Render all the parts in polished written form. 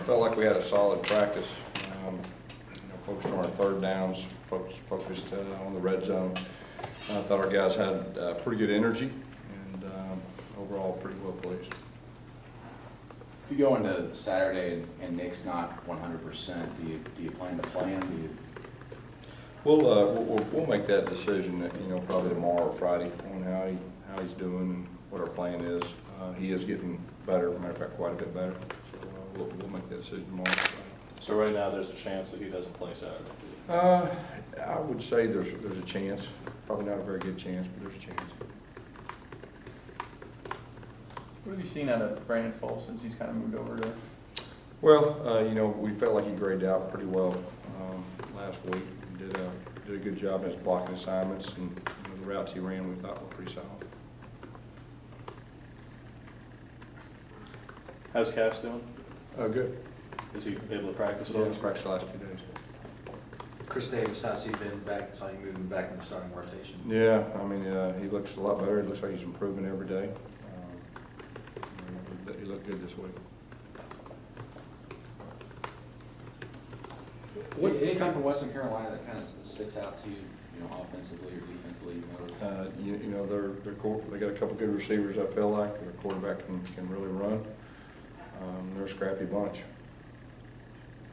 Felt like we had a solid practice. Focused on our third downs, focused on the red zone. I thought our guys had pretty good energy, and overall pretty well pleased. If you go into Saturday and Nick's not 100%, do you plan to play him? We'll make that decision, probably tomorrow or Friday on how he's doing and what our plan is. He is getting better, matter of fact, quite a bit better. So we'll make that decision tomorrow. So right now, there's a chance that he doesn't play Saturday? I would say there's a chance. Probably not a very good chance, but there's a chance. What have you seen out of Brandon Foles since he's kind of moved over to? Well, we felt like he graded out pretty well last week. He did a good job in his blocking assignments, and the routes he ran we thought were pretty solid. How's Cass doing? Good. Is he able to practice at Yeah, all? he's practiced the last 2 days. Chris Davis, how's he been back? Saw you moving back in the starting rotation. Yeah, he looks a lot better. It looks like he's improving every day. He looked good this week. Anything from Western Carolina that kind of sticks out to you, offensively or defensively? They got a couple good receivers. I feel like their quarterback can really run. They're a scrappy bunch.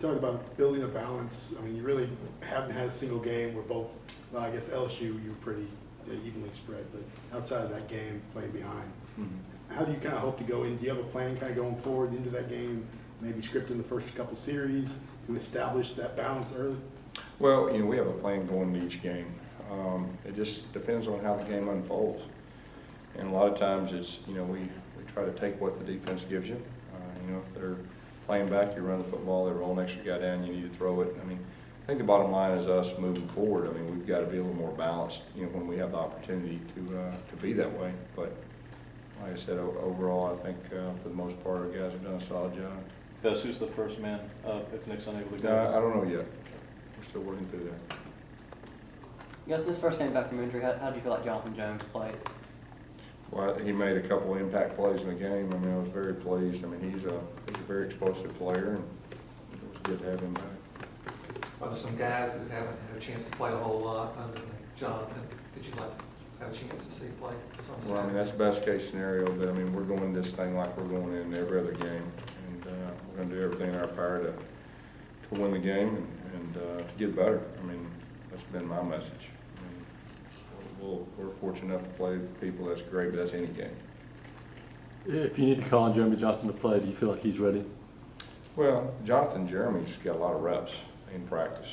Talk about building a balance. I mean, you really haven't had a single game where both, well, I guess LSU, you were pretty evenly spread, but outside of that game, playing behind. Mm-hmm. How do you kind of hope to go in? Do you have a plan kind of going forward into that game, maybe scripting the first couple series to establish that balance early? Well, we have a plan going into each game. It just depends on how the game unfolds. And a lot of times it's, we try to take what the defense gives you. If they're playing back, you run the football, they roll an extra guy down, you need to throw it. I think the bottom line is us moving forward. We've got to be a little more balanced, when we have the opportunity to be that way. But like I said, overall, I think for the most part, our guys have done a solid job. Gus, who's the first man if Nick's unable to No, go? I don't know yet. We're still working through that. Gus, this first game back from injury, how do you feel like Jonathan Jones played? Well, he made a couple of impact plays in the game. I was very pleased. He's a very explosive player, and it was good to have him back. Are there some guys that haven't had a chance to play a whole lot under Jonathan that you'd like to have a chance to see play? Well, that's the best case scenario, but we're going this thing like we're going in every other game, and we're going to do everything in our power to win the game and to get better. That's been my message. We're fortunate enough to play people that's great, but that's any game. If you need to call on Jeremy Johnson to play, do you feel like he's ready? Well, Jeremy's got a lot of reps in practice,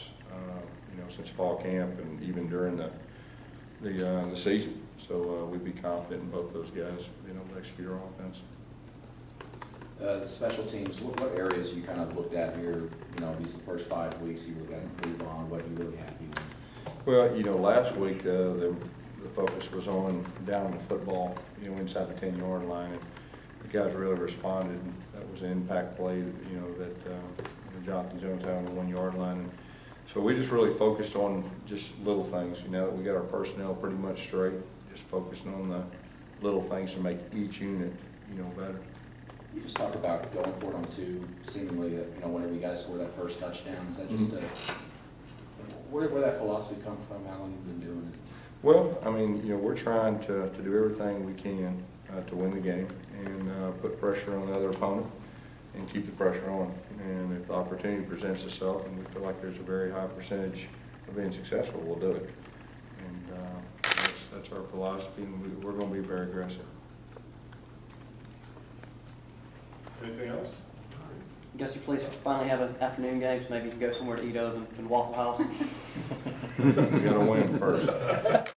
since fall camp and even during the season. So we'd be confident in both those guys being able to execute our offense. The special teams, what areas you kind of looked at here, these the first 5 weeks you really got to improve on, what you really happy with? Well, last week the focus was on down the football, inside the 10-yard line, and the guys really responded. And that was an impact play, that Jonathan Jones had on the 1-yard line. And so we just really focused on just little things. That we got our personnel pretty much straight, just focusing on the little things to make each unit, better. You just talked about going for it on 2, seemingly, whenever you guys score that first touchdown. Is that just where that philosophy come from? How long you've been doing it? Well, we're trying to do everything we can to win the game and put pressure on the other opponent and keep the pressure on. And if the opportunity presents itself and we feel like there's a very high percentage of being successful, we'll do it. And that's our philosophy, and we're going to be very aggressive. Anything else? Guess you please finally have an afternoon game, so maybe you can go somewhere to eat other than Waffle House. We got to win first.